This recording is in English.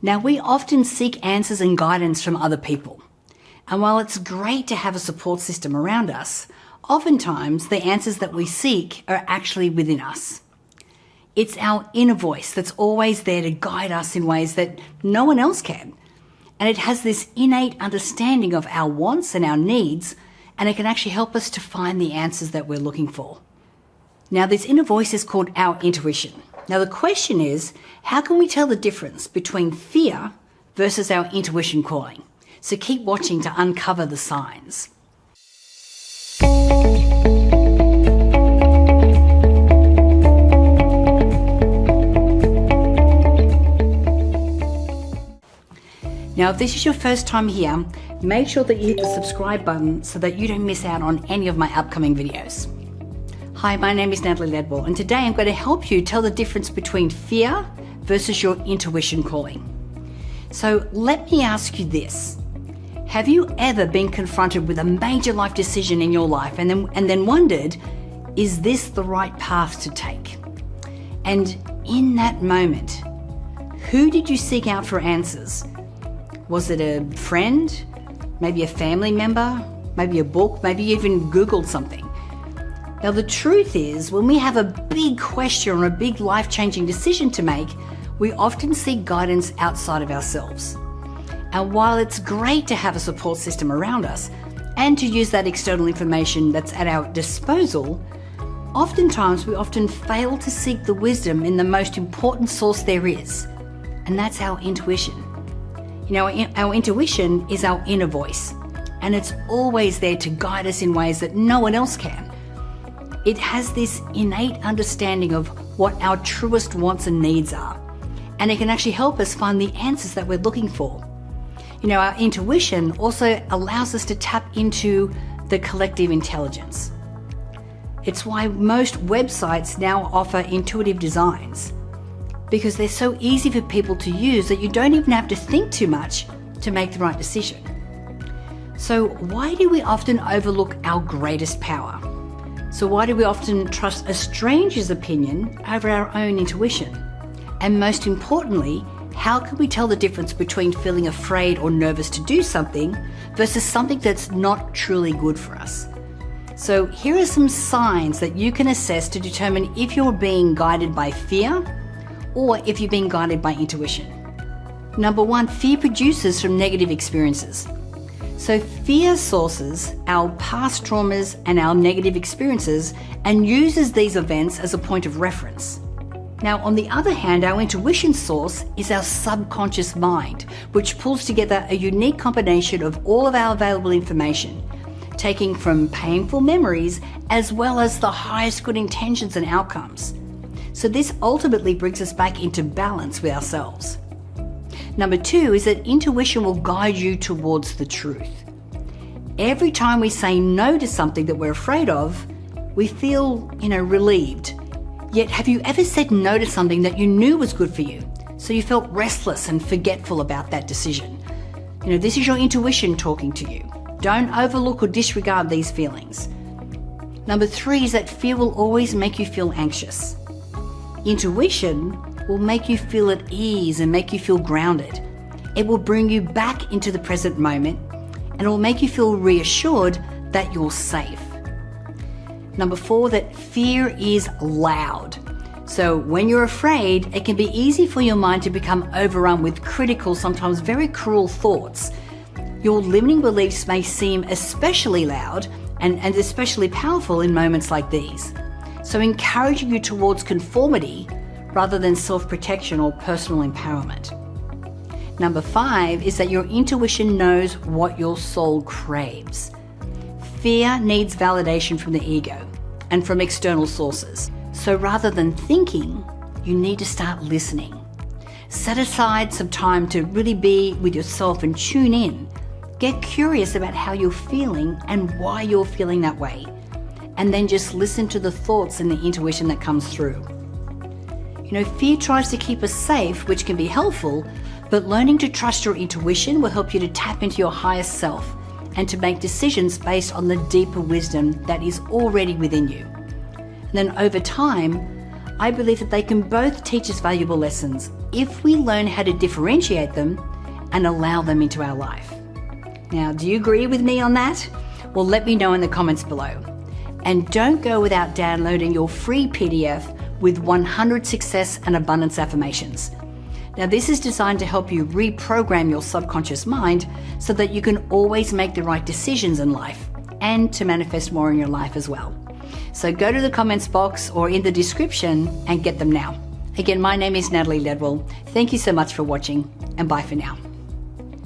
Now, we often seek answers and guidance from other people. And while it's great to have a support system around us, oftentimes the answers that we seek are actually within us. It's our inner voice that's always there to guide us in ways that no one else can. And it has this innate understanding of our wants and our needs, and it can actually help us to find the answers that we're looking for. Now, this inner voice is called our intuition. Now, the question is, how can we tell the difference between fear versus our intuition calling? So keep watching to uncover the signs. Now, if this is your first time here, make sure that you hit the subscribe button so that you don't miss out on any of my upcoming videos. Hi, my name is Natalie Ledwell, and today I'm going to help you tell the difference between fear versus your intuition calling. So let me ask you this. Have you ever been confronted with a major life decision in your life and then wondered, is this the right path to take? And in that moment, who did you seek out for answers? Was it a friend, maybe a family member, maybe a book, maybe you even Googled something? Now, the truth is, when we have a big question or a big life-changing decision to make, we often seek guidance outside of ourselves. And while it's great to have a support system around us and to use that external information that's at our disposal, oftentimes we often fail to seek the wisdom in the most important source there is, and that's our intuition. You know, our intuition is our inner voice, and it's always there to guide us in ways that no one else can. It has this innate understanding of what our truest wants and needs are, and it can actually help us find the answers that we're looking for. You know, our intuition also allows us to tap into the collective intelligence. It's why most websites now offer intuitive designs, because they're so easy for people to use that you don't even have to think too much to make the right decision. So why do we often overlook our greatest power? So why do we often trust a stranger's opinion over our own intuition? And most importantly, how can we tell the difference between feeling afraid or nervous to do something versus something that's not truly good for us? So here are some signs that you can assess to determine if you're being guided by fear or if you're being guided by intuition. Number one, fear produces from negative experiences. So fear sources our past traumas and our negative experiences and uses these events as a point of reference. Now, on the other hand, our intuition source is our subconscious mind, which pulls together a unique combination of all of our available information, taking from painful memories as well as the highest good intentions and outcomes. So this ultimately brings us back into balance with ourselves. Number two is that intuition will guide you towards the truth. Every time we say no to something that we're afraid of, we feel, relieved. Yet have you ever said no to something that you knew was good for you, so you felt restless and forgetful about that decision? This is your intuition talking to you. Don't overlook or disregard these feelings. Number three is that fear will always make you feel anxious. Intuition will make you feel at ease and make you feel grounded. It will bring you back into the present moment, and it will make you feel reassured that you're safe. Number four, that fear is loud. So when you're afraid, it can be easy for your mind to become overrun with critical, sometimes very cruel thoughts. Your limiting beliefs may seem especially loud and especially powerful in moments like these. So encouraging you towards conformity rather than self-protection or personal empowerment. Number five is that your intuition knows what your soul craves. Fear needs validation from the ego and from external sources. So rather than thinking, you need to start listening. Set aside some time to really be with yourself and tune in. Get curious about how you're feeling and why you're feeling that way. And then just listen to the thoughts and the intuition that comes through. Fear tries to keep us safe, which can be helpful, but learning to trust your intuition will help you to tap into your highest self and to make decisions based on the deeper wisdom that is already within you. And then over time, I believe that they can both teach us valuable lessons, if we learn how to differentiate them and allow them into our life. Now, do you agree with me on that? Well, let me know in the comments below. And don't go without downloading your free PDF with 100 success and abundance affirmations. Now, this is designed to help you reprogram your subconscious mind so that you can always make the right decisions in life and to manifest more in your life as well. So go to the comments box or in the description and get them now. Again, my name is Natalie Ledwell. Thank you so much for watching, and bye for now.